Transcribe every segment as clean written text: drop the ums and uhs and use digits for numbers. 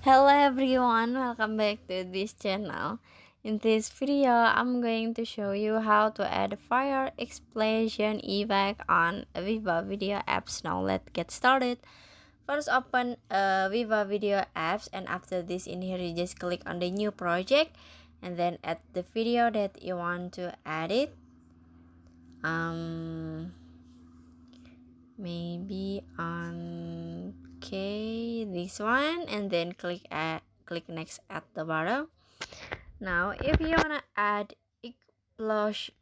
Hello everyone, welcome back to this channel. In this video, I'm going to show you how to add fire explosion effect on VivaVideo apps. Now let's get started. First open VivaVideo apps, and after this in here you just click on the new project and then add the video that you want to edit. Maybe on this one, and then click next at the bottom. Now if you wanna add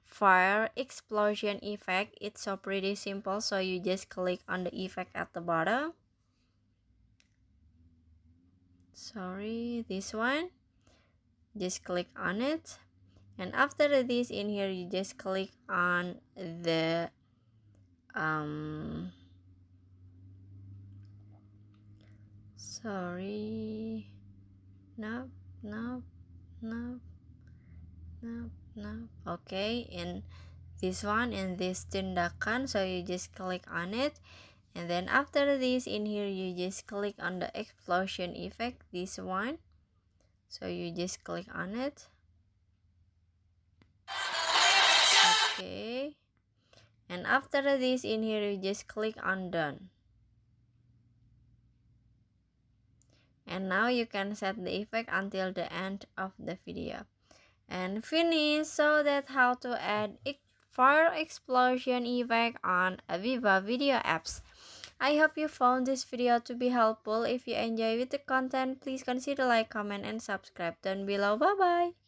fire explosion effect, it's so pretty simple, so you just click on the effect at the bottom. Sorry, this one, just click on it, and after this in here you just click on the sorry, no, no, no, no. Okay, in this one, in this tindakan, so you just click on it, and then after this in here you just click on the explosion effect, this one, so you just click on it. Okay, and after this in here you just click on done, and now you can set the effect until the end of the video and finish. So that's how to add fire explosion effect on a VivaVideo apps. I hope you found this video to be helpful. If you enjoy with the content, please consider like, comment, and subscribe down below. Bye bye.